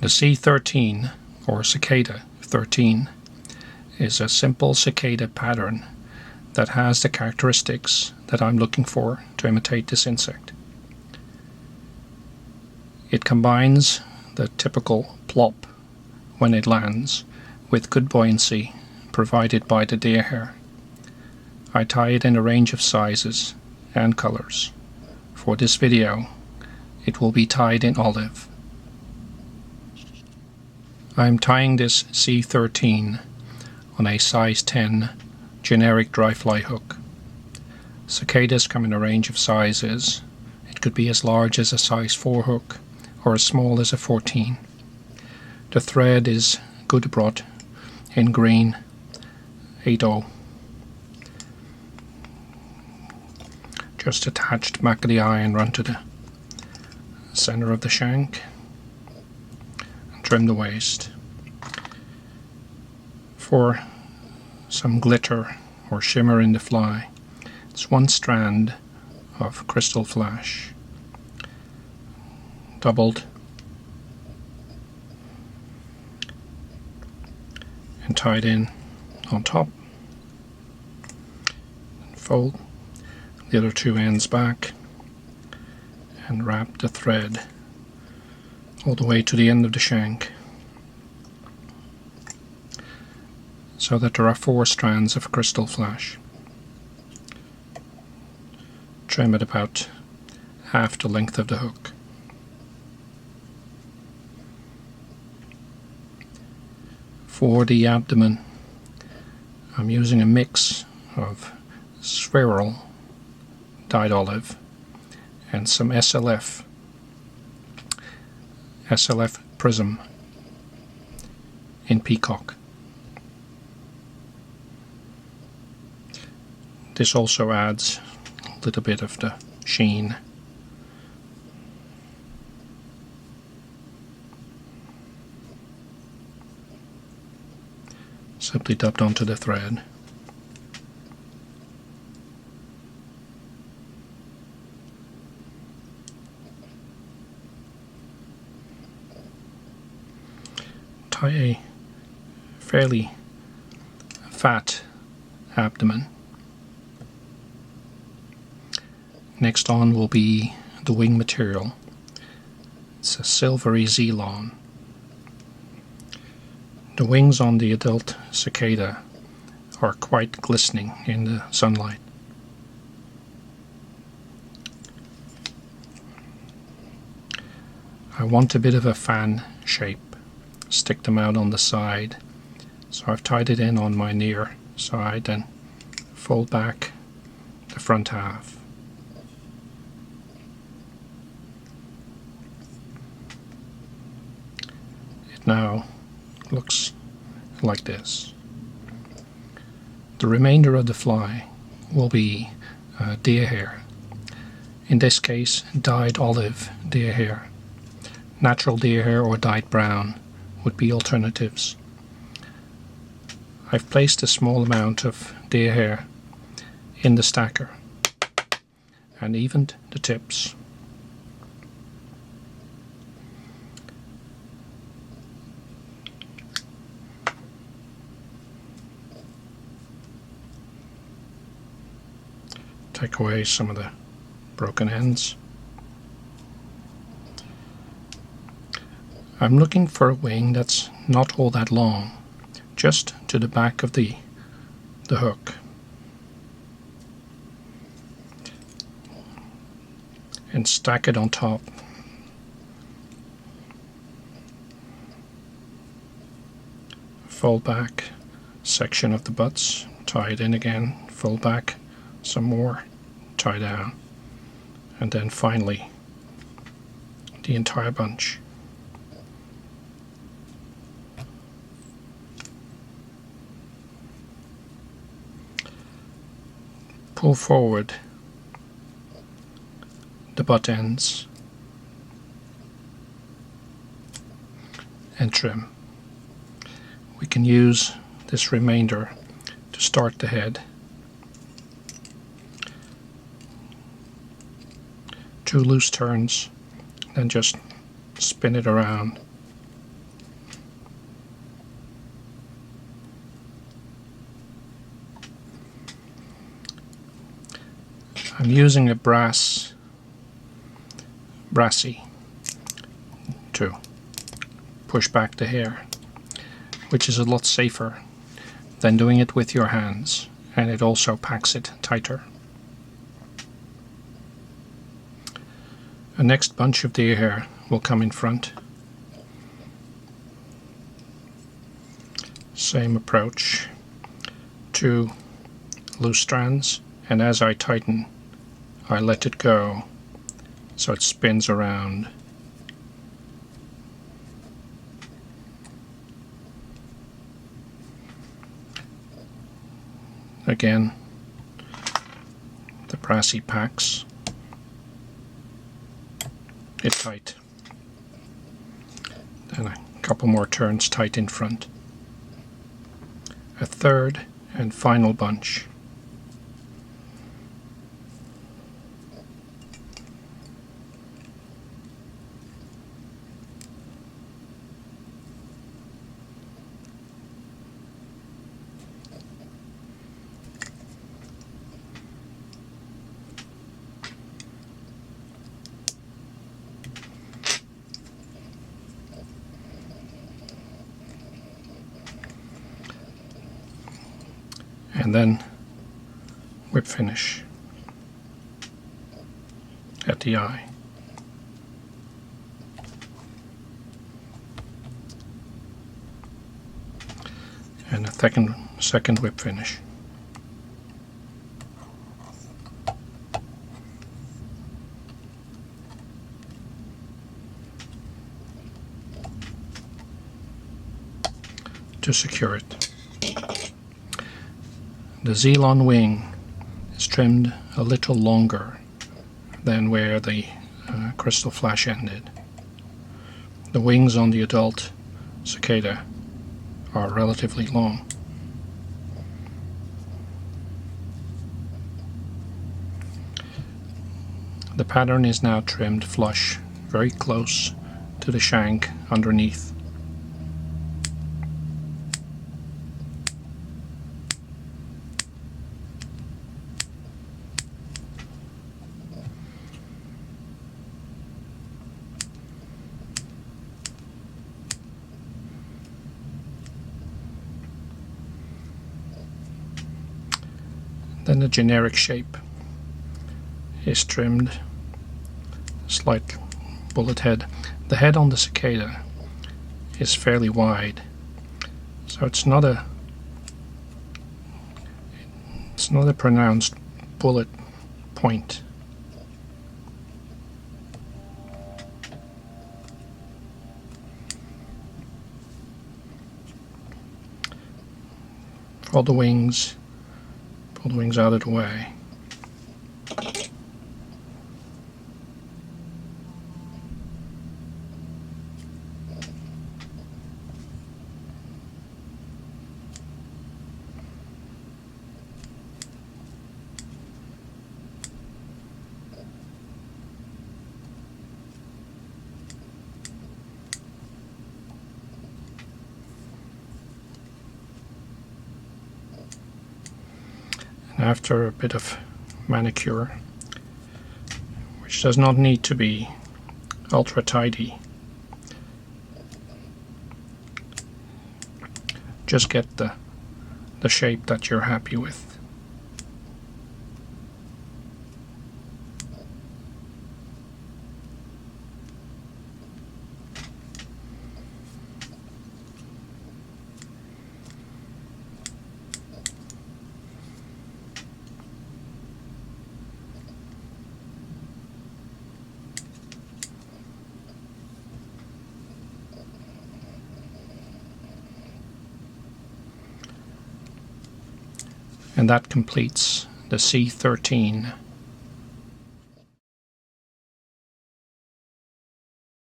The C-13, or Cicada-13, is a simple cicada pattern that has the characteristics that I'm looking for to imitate this insect. It combines the typical plop when it lands with good buoyancy provided by the deer hair. I tie it in a range of sizes and colors. For this video, it will be tied in olive. I'm tying this C-13 on a size 10 generic dry fly hook. Cicadas come in a range of sizes. It could be as large as a size 4 hook or as small as a 14. The thread is Gudebrod in green 8/0. Just attached back of the eye and run to the center of the shank and trim the waist. For some glitter or shimmer in the fly, it's one strand of Krystal flash, doubled and tied in on top. Fold the other two ends back and wrap the thread all the way to the end of the shank, so that there are 4 strands of Krystal flash. Trim it about half the length of the hook. For the abdomen, I'm using a mix of squirrel dyed olive and some SLF Prism in peacock. This also adds a little bit of the sheen. Simply dubbed onto the thread. Tie a fairly fat abdomen. Next on will be the wing material. It's a silvery Z-lon. The wings on the adult cicada are quite glistening in the sunlight. I want a bit of a fan shape. Stick them out on the side. So I've tied it in on my near side and fold back the front half. It now looks like this. The remainder of the fly will be deer hair. In this case, dyed olive deer hair. Natural deer hair or dyed brown would be alternatives. I've placed a small amount of deer hair in the stacker and evened the tips. Take away some of the broken ends. I'm looking for a wing that's not all that long, just to the back of the hook. And stack it on top. Fold back section of the butts, tie it in again, fold back some more, tie down, and then finally the entire bunch. Pull forward the butt ends and trim. We can use this remainder to start the head. 2 loose turns, then just spin it around I'm using a brassy to push back the hair, which is a lot safer than doing it with your hands, and it also packs it tighter. The next bunch of the hair will come in front. Same approach, 2 loose strands, and as I tighten I let it go so it spins around. Again, the brassy packs it tight. Then a couple more turns tight in front. A third and final bunch. And then whip finish at the eye. And a second whip finish. To secure it. The Z-lon wing is trimmed a little longer than where the Krystal flash ended. The wings on the adult cicada are relatively long. The pattern is now trimmed flush, very close to the shank underneath. Then the generic shape is trimmed, slight bullet head. The head on the cicada is fairly wide, so it's not a pronounced bullet point. For the wings, pull the wings out of the way. After a bit of manicure, which does not need to be ultra tidy, just get the shape that you're happy with. And that completes the C-13